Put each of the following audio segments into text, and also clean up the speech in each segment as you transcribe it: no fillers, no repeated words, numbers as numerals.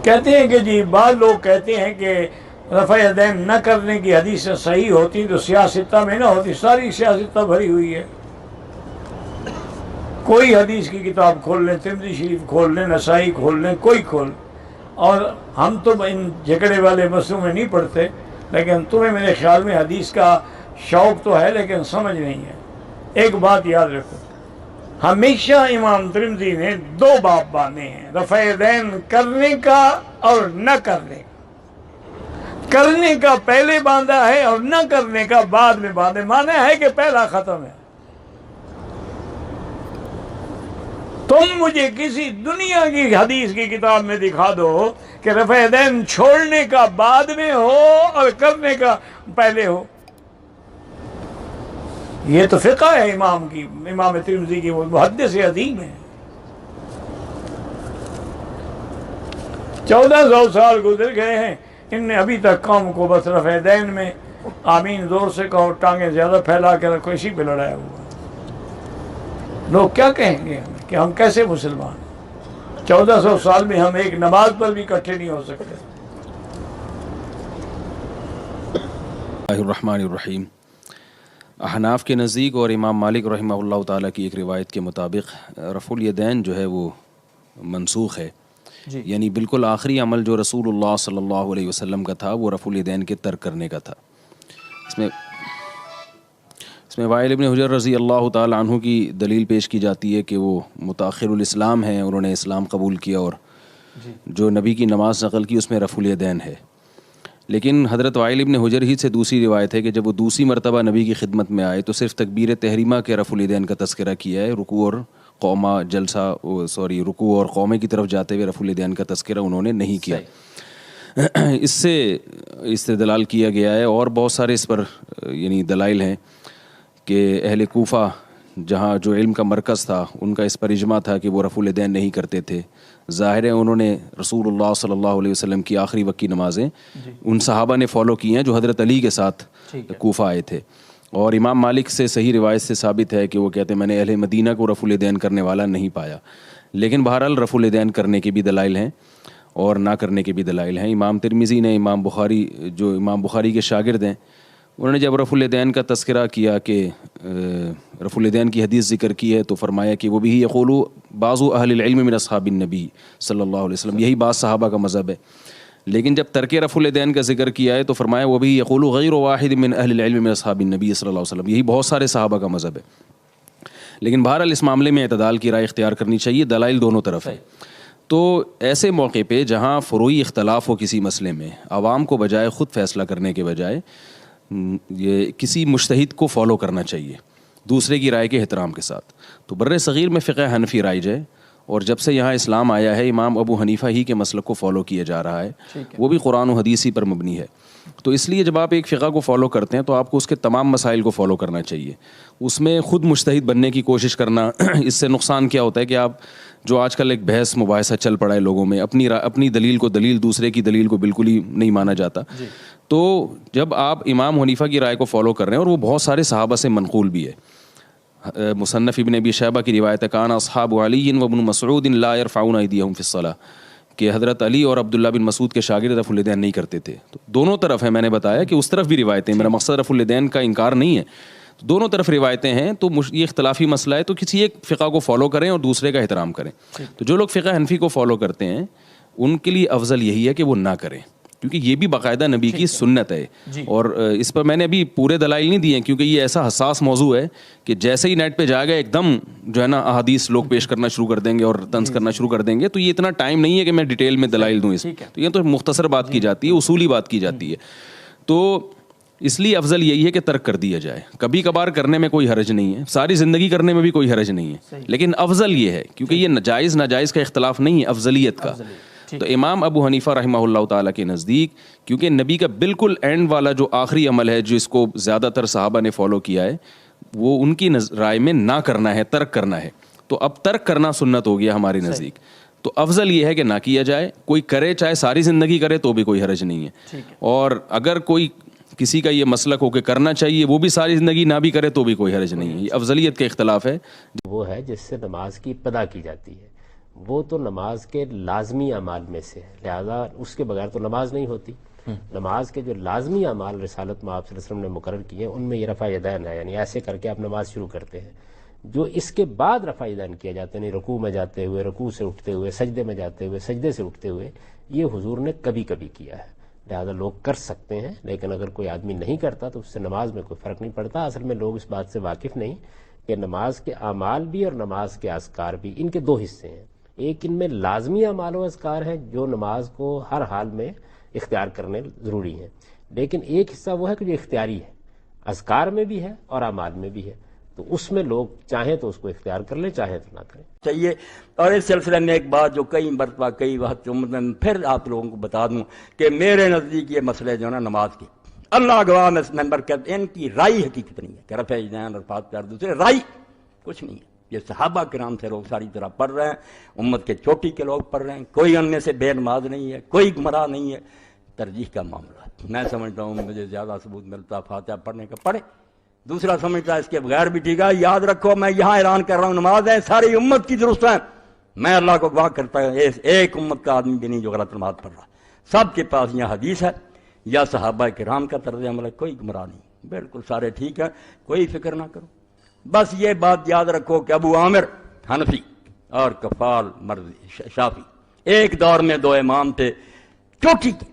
کہتے ہیں کہ جی بعض لوگ کہتے ہیں کہ رفع یدین نہ کرنے کی حدیث صحیح ہوتی تو سیاستہ میں نہ ہوتی، ساری سیاستہ بھری ہوئی ہے۔ کوئی حدیث کی کتاب کھول لیں، ترمذی شریف کھول لیں، نسائی کھول لیں، کوئی کھول، اور ہم تو ان جھگڑے والے مسئلوں میں نہیں پڑھتے، لیکن تمہیں میرے خیال میں حدیث کا شوق تو ہے لیکن سمجھ نہیں ہے۔ ایک بات یاد رکھو، ہمیشہ امام ترمذی نے دو باب باندھے ہیں، رفع یدین کرنے کا اور نہ کرنے کا۔ کرنے کا پہلے باندھا ہے اور نہ کرنے کا بعد میں باندھے، مانا ہے کہ پہلا ختم ہے۔ تم مجھے کسی دنیا کی حدیث کی کتاب میں دکھا دو کہ رفع یدین چھوڑنے کا بعد میں ہو اور کرنے کا پہلے ہو۔ یہ تو فقہ ہے امام کی، امام ترمذی کی، وہ محدث عظیم ہے۔ 1400 سال گزر گئے ہیں، ان نے ابھی تک قوم کو بس رفع یدین میں آمین زور سے کہو، ٹانگیں زیادہ پھیلا کے رکھو، اسی پہ لڑایا ہوا۔ لوگ کیا کہیں گے ہمیں کہ ہم کیسے مسلمان ہیں؟ 1400 سال میں ہم ایک نماز پر بھی اکٹھے نہیں ہو سکتے۔ اللہ الرحمن الرحیم۔ احناف کے نزدیک اور امام مالک رحمہ اللہ تعالیٰ کی ایک روایت کے مطابق رفع الیدین جو ہے وہ منسوخ ہے، یعنی بالکل آخری عمل جو رسول اللہ صلی اللہ علیہ وسلم کا تھا وہ رفع الیدین کے ترک کرنے کا تھا۔ اس میں وائل ابن حجر رضی اللہ تعالیٰ عنہ کی دلیل پیش کی جاتی ہے کہ وہ متاخر الاسلام ہیں، انہوں نے اسلام قبول کیا اور جو نبی کی نماز نقل کی اس میں رفع الیدین ہے۔ لیکن حضرت وائل ابن حجر ہی سے دوسری روایت ہے کہ جب وہ دوسری مرتبہ نبی کی خدمت میں آئے تو صرف تکبیر تحریمہ کے رفع الیدین کا تذکرہ کیا ہے، رکوع اور قومہ رکوع اور قومے کی طرف جاتے ہوئے رفع الیدین کا تذکرہ انہوں نے نہیں کیا۔ اس سے استدلال کیا گیا ہے، اور بہت سارے اس پر یعنی دلائل ہیں کہ اہل کوفہ جہاں جو علم کا مرکز تھا ان کا اس پر اجماع تھا کہ وہ رفع الیدین نہیں کرتے تھے۔ ظاہر ہے انہوں نے رسول اللہ صلی اللہ علیہ وسلم کی آخری وقت کی نمازیں ان صحابہ نے فالو کی ہیں جو حضرت علی کے ساتھ کوفہ آئے تھے، اور امام مالک سے صحیح روایت سے ثابت ہے کہ وہ کہتے ہیں میں نے اہل مدینہ کو رفع الیدین کرنے والا نہیں پایا۔ لیکن بہرحال رفع الیدین کرنے کے بھی دلائل ہیں اور نہ کرنے کے بھی دلائل ہیں۔ امام ترمذی نے امام بخاری کے شاگرد ہیں، انہوں نے جب رفع الیدین کا تذکرہ کیا کہ رفع الیدین کی حدیث ذکر کی ہے تو فرمایا کہ وہ بھی یقول بعض اہل العلم من اصحاب النبی صلی اللہ علیہ وسلم، یہی بعض صحابہ کا مذہب ہے۔ لیکن جب ترک رفع الیدین کا ذکر کیا ہے تو فرمایا وہ بھی یقول غیر واحد من اہل العلم من اصحاب النبی صلی اللہ علیہ وسلم، یہی بہت سارے صحابہ کا مذہب ہے۔ لیکن بہرحال اس معاملے میں اعتدال کی رائے اختیار کرنی چاہیے، دلائل دونوں طرف ہے۔ تو ایسے موقع پہ جہاں فروعی اختلاف ہو کسی مسئلے میں، عوام کو بجائے خود فیصلہ کرنے کے بجائے یہ کسی مجتہد کو فالو کرنا چاہیے دوسرے کی رائے کے احترام کے ساتھ۔ تو بر صغیر میں فقہ حنفی رائج ہے، اور جب سے یہاں اسلام آیا ہے امام ابو حنیفہ ہی کے مسلک کو فالو کیا جا رہا ہے، وہ بھی قرآن و حدیث ہی پر مبنی ہے۔ تو اس لیے جب آپ ایک فقہ کو فالو کرتے ہیں تو آپ کو اس کے تمام مسائل کو فالو کرنا چاہیے۔ اس میں خود مجتہد بننے کی کوشش کرنا، اس سے نقصان کیا ہوتا ہے کہ آپ جو آج کل ایک بحث مباحثہ چل پڑا ہے لوگوں میں، اپنی دلیل کو دلیل، دوسرے کی دلیل کو بالکل ہی نہیں مانا جاتا۔ تو جب آپ امام حنیفہ کی رائے کو فالو کر رہے ہیں، اور وہ بہت سارے صحابہ سے منقول بھی ہے، مصنف ابن ابی شیبہ کی روایت ہے کان اصحاب علی و ابن مسعود لا يرفعون ایدیہم فی الصلاۃ، کہ حضرت علی اور عبداللہ بن مسعود کے شاگرد رفع الیدین نہیں کرتے تھے۔ تو دونوں طرف ہے، میں نے بتایا کہ اس طرف بھی روایتیں، میرا مقصد رفع الیدین کا انکار نہیں ہے، دونوں طرف روایتیں ہیں۔ تو یہ اختلافی مسئلہ ہے، تو کسی ایک فقہ کو فالو کریں اور دوسرے کا احترام کریں۔ تو جو لوگ فقہ حنفی کو فالو کرتے ہیں ان کے لیے افضل یہی ہے کہ وہ نہ کریں، کیونکہ یہ بھی باقاعدہ نبی کی سنت ہے۔ اور اس پر میں نے ابھی پورے دلائل نہیں دیے ہیں کیونکہ یہ ایسا حساس موضوع ہے کہ جیسے ہی نیٹ پہ جائے گا ایک دم جو ہے نا احادیث لوگ پیش کرنا شروع کر دیں گے اور طنز کرنا شروع کر دیں گے، تو یہ اتنا ٹائم نہیں ہے کہ میں ڈیٹیل میں دلائل دوں اس، تو یہ تو مختصر بات کی جاتی ہے، اصولی بات کی جاتی ہے۔ تو اس لیے افضل یہی ہے کہ ترک کر دیا جائے، کبھی کبھار کرنے میں کوئی حرج نہیں ہے، ساری زندگی کرنے میں بھی کوئی حرج نہیں ہے، لیکن افضل یہ ہے کیونکہ یہ جائز ناجائز کا اختلاف نہیں ہے، افضلیت کا۔ تو امام ابو حنیفہ رحمہ اللہ تعالیٰ کے نزدیک کیونکہ نبی کا بالکل اینڈ والا جو آخری عمل ہے جس کو زیادہ تر صحابہ نے فالو کیا ہے، وہ ان کی رائے میں نہ کرنا ہے، ترک کرنا ہے۔ تو اب ترک کرنا سنت ہو گیا ہمارے نزدیک، تو افضل یہ ہے کہ نہ کیا جائے، کوئی کرے چاہے ساری زندگی کرے تو بھی کوئی حرج نہیں ہے۔ اور اگر کوئی کسی کا یہ مسلک ہو کہ کرنا چاہیے وہ بھی ساری زندگی نہ بھی کرے تو بھی کوئی حرج نہیں ہے، یہ افضلیت کا اختلاف ہے۔ وہ ہے جس سے نماز کی ابتدا کی جاتی ہے، وہ تو نماز کے لازمی اعمال میں سے ہے، لہذا اس کے بغیر تو نماز نہیں ہوتی۔ نماز کے جو لازمی اعمال رسالت میں آپ صلی اللہ علیہ وسلم نے مقرر کیے ان میں یہ رفع یدین ہے، یعنی ایسے کر کے آپ نماز شروع کرتے ہیں۔ جو اس کے بعد رفع یدین کیا جاتے ہیں، رکوع میں جاتے ہوئے، رکوع سے اٹھتے ہوئے، سجدے میں جاتے ہوئے، سجدے سے اٹھتے ہوئے، یہ حضور نے کبھی کبھی کیا ہے، لہذا لوگ کر سکتے ہیں، لیکن اگر کوئی آدمی نہیں کرتا تو اس سے نماز میں کوئی فرق نہیں پڑتا۔ اصل میں لوگ اس بات سے واقف نہیں کہ نماز کے اعمال بھی اور نماز کے اذکار بھی، ان کے دو حصے ہیں۔ ایک ان میں لازمی اعمال و اذکار ہیں جو نماز کو ہر حال میں اختیار کرنے ضروری ہیں، لیکن ایک حصہ وہ ہے کہ جو اختیاری ہے، اذکار میں بھی ہے اور اعمال میں بھی ہے، تو اس میں لوگ چاہیں تو اس کو اختیار کر لیں، چاہیں تو نہ کریں چاہیے۔ اور اس سلسلے میں ایک بات جو کئی مرتبہ کئی وقت میں پھر آپ لوگوں کو بتا دوں کہ میرے نزدیک یہ مسئلے جو ہے نا نماز کے، اللہ گواہ میں اس ممبر کہتے ہیں ان کی رائے حقیقت نہیں ہے کہ رفع یدین اور پاک پیار دوسرے رائے کچھ نہیں ہے۔ یہ صحابہ کرام سے لوگ ساری طرح پڑھ رہے ہیں، امت کے چوٹی کے لوگ پڑھ رہے ہیں، کوئی ان میں سے بے نماز نہیں ہے، کوئی گمراہ نہیں ہے، ترجیح کا معاملہ ہے۔ میں سمجھتا ہوں مجھے زیادہ ثبوت ملتا فاتحہ پڑھنے کا پڑھے، دوسرا سمجھتا ہے اس کے بغیر بھی ٹھیک ہے۔ یاد رکھو میں یہاں اعلان کر رہا ہوں نماز ہے ساری امت کی درست ہے، میں اللہ کو گواہ کرتا ہوں ایک امت کا آدمی بھی نہیں جو غلط نماز پڑھ رہا، سب کے پاس یہ حدیث ہے یا صحابہ کرام کا طرز عمل ہے، کوئی گمراہ نہیں، بالکل سارے ٹھیک ہے، کوئی فکر نہ کرو۔ بس یہ بات یاد رکھو کہ ابو عامر حنفی اور کفال مرضی شافی ایک دور میں دو امام تھے چوٹی کے،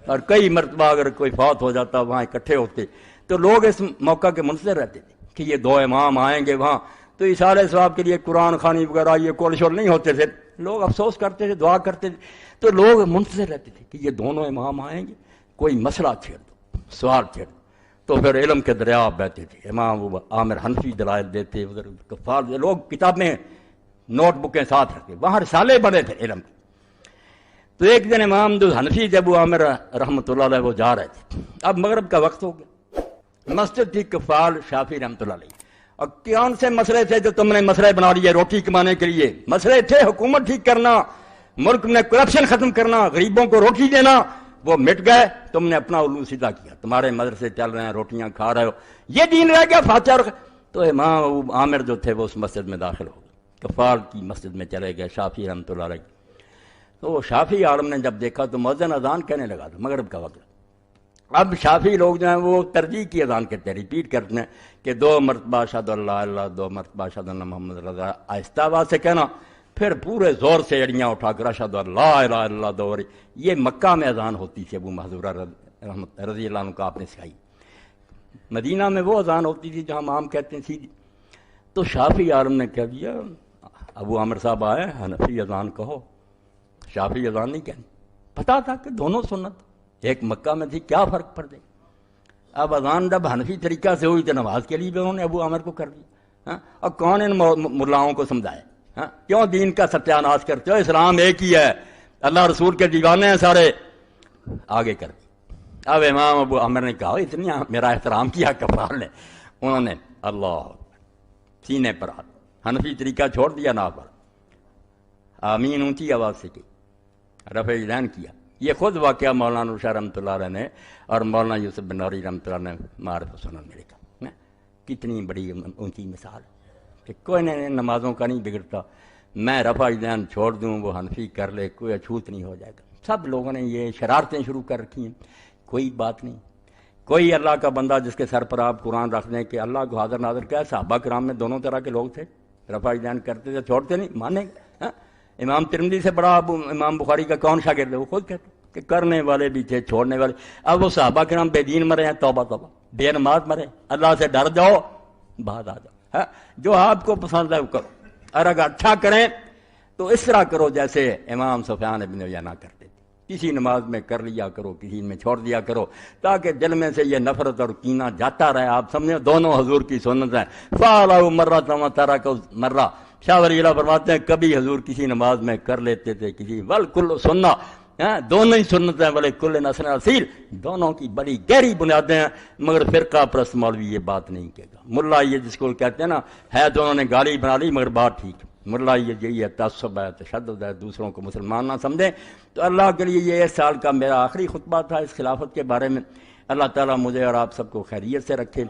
اور کئی مرتبہ اگر کوئی فوت ہو جاتا وہاں اکٹھے ہوتے تو لوگ اس موقع کے منتظر رہتے تھے کہ یہ دو امام آئیں گے وہاں، تو اشارے ثواب کے لیے قرآن خوانی وغیرہ یہ کول شول نہیں ہوتے تھے، لوگ افسوس کرتے تھے، دعا کرتے تھے، تو لوگ منتظر رہتے تھے کہ یہ دونوں امام آئیں گے، کوئی مسئلہ چھیڑ دو، سوال چھیڑ دو، تو پھر علم کے دریا بہتے تھے، امام وہ عامر حنفی دلائل دیتے، ادھر کفار لوگ کتابیں نوٹ بکیں ساتھ رکھتے، وہاں رسالے بڑے تھے علم کے۔ تو ایک دن امام جو حنفی جب وہ عامر رحمۃ اللہ علیہ وہ جا رہے تھے، اب مغرب کا وقت ہو گیا، مسجد تھی کفال شافی رحمۃ اللہ علیہ، اور کون سے مسئلے تھے جو تم نے مسئلے بنا لیے روٹی کمانے کے لیے؟ مسئلے تھے حکومت ٹھیک کرنا، ملک میں کرپشن ختم کرنا، غریبوں کو روٹی دینا، وہ مٹ گئے، تم نے اپنا الو سیدھا کیا، تمہارے مدرسے چل رہے ہیں، روٹیاں کھا رہے ہو، یہ دین رہ گیا فاتحہ۔ تو امام عامر جو تھے وہ اس مسجد میں داخل ہو گئے، کفال کی مسجد میں چلے گئے شافی رحمۃ اللہ علیہ۔ تو وہ شافی عالم نے جب دیکھا تو مؤذن اذان کہنے لگا تھا، مغرب کا وقت۔ اب شافی لوگ جو ہیں وہ ترجیح کی اذان کہتے ہیں، ریپیٹ کرتے ہیں کہ 2 مرتبہ اشہد اللہ اللہ، 2 مرتبہ اشہد ان محمد رضا، آہستہ آواز سے کہنا، پھر پورے زور سے اڑیاں اٹھا کر اشہد اللہ الہ الا اللہ دوری۔ یہ مکہ میں اذان ہوتی تھی، ابو محذورہ رضی اللہ عنہ کا آپ نے سکھائی، مدینہ میں وہ اذان ہوتی تھی جہاں امام کہتے ہیں سیدھی۔ تو شافی عالم نے کہہ دیا ابو عامر صاحب آئے حنفی اذان کہو، شافی اذان نہیں کہنی، پتا تھا کہ دونوں سنت ایک مکہ میں تھی، کیا فرق پڑ گئی؟ اب اذان جب حنفی طریقہ سے ہوئی تو نماز کے لیے بھی انہوں نے ابو عامر کو کر دیا۔ اور کون ان ملاؤں کو سمجھائے؟ کیوں دین کا ستیہ ناش کرتے ہو؟ اسلام ایک ہی ہے، اللہ رسول کے دیوانے ہیں سارے، آگے کر دی۔ اب امام ابو عامر نے کہا اتنی میرا احترام کیا کفار نے، انہوں نے اللہ سینے پر ہاتھ، حنفی طریقہ چھوڑ دیا نا پر، آمین اونچی آواز سے کی، رفع یدین کیا۔ یہ خود واقعہ مولانا شاہ رحمۃ اللہ علیہ نے اور مولانا یوسف بن نوری رحمۃ اللہ نے معرفت سنن میں لکھا، کتنی بڑی اونچی مثال کہ کوئی نمازوں کا نہیں بگڑتا، میں رفع یدین چھوڑ دوں وہ حنفی کر لے، کوئی اچھوت نہیں ہو جائے گا۔ سب لوگوں نے یہ شرارتیں شروع کر رکھی ہیں، کوئی بات نہیں، کوئی اللہ کا بندہ جس کے سر پر آپ قرآن رکھ دیں کہ اللہ کو حاضر ناظر کیا ہے، صحابہ کرام میں دونوں طرح کے لوگ تھے، رفع یدین کرتے تھے، چھوڑتے نہیں، مانے گا۔ امام ترمذی سے بڑا امام بخاری کا کون شاگرد ہے؟ وہ خود کہتے کہ کرنے والے بھی تھے چھوڑنے والے۔ اب وہ صحابہ کرام بے دین مرے ہیں، توبہ توبہ، بے نماز مرے، اللہ سے ڈر جاؤ، بعد آ جاؤ، جو آپ کو پسند ہے وہ کرو، اور اگر اچھا کریں تو اس طرح کرو جیسے امام سفیان بن عیینہ کرتے تھے، کسی نماز میں کر لیا کرو، کسی میں چھوڑ دیا کرو، تاکہ دل میں سے یہ نفرت اور کینہ جاتا رہے۔ آپ سمجھیں دونوں حضور کی سنت ہیں، فعلوا مرۃ وترکوا مرۃ۔ شاہ ولی اللہ فرماتے ہیں کبھی حضور کسی نماز میں کر لیتے تھے، کسی والکل سنہ، دونوں ہی سنت ہیں، بلے کل نسل اصیل، دونوں کی بڑی گہری بنیادیں ہیں، مگر فرقہ پرست مولوی یہ بات نہیں کہے گا۔ ملا یہ جس کو کہتے ہیں نا، ہے دونوں نے گالی بنا لی مگر بات ٹھیک، ملا یہی ہے تعصب ہے، تشدد ہے، دوسروں کو مسلمان نہ سمجھیں۔ تو اللہ کے لیے یہ اس سال کا میرا آخری خطبہ تھا اس خلافت کے بارے میں۔ اللہ تعالیٰ مجھے اور آپ سب کو خیریت سے رکھے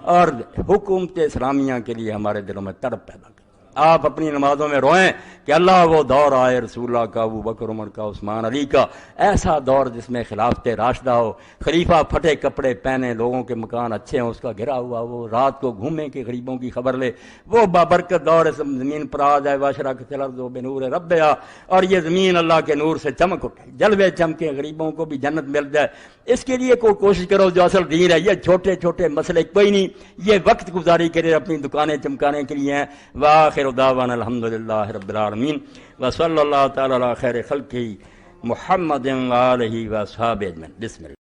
اور حکومت اسلامیہ کے لیے ہمارے دلوں میں تڑپ پیدا کرے۔ آپ اپنی نمازوں میں روئیں کہ اللہ وہ دور آئے رسول اللہ کا، ابو بکر عمر کا، عثمان علی کا، ایسا دور جس میں خلافت راشدہ ہو، خلیفہ پھٹے کپڑے پہنے، لوگوں کے مکان اچھے ہوں، اس کا گھرا ہوا وہ رات کو گھومے کہ غریبوں کی خبر لے، وہ بابرکت دور ہے، زمین پر آ جائے واشرقت الارض بنور ربہا، اور یہ زمین اللہ کے نور سے چمک اٹھے، جلوے چمکے، غریبوں کو بھی جنت مل جائے۔ اس کے لیے کوئی کوشش کرو جو اصل دین ہے، یہ چھوٹے چھوٹے مسئلے کوئی نہیں، یہ وقت گزاری کرے اپنی دکانیں چمکانے کے لیے ہیں۔ وآخر دعوانا الحمدللہ رب العالمین وصلی اللہ تعالی علی خیر خلقہ محمد وآلہ وصحبہ اجمعین۔ بسم اللہ۔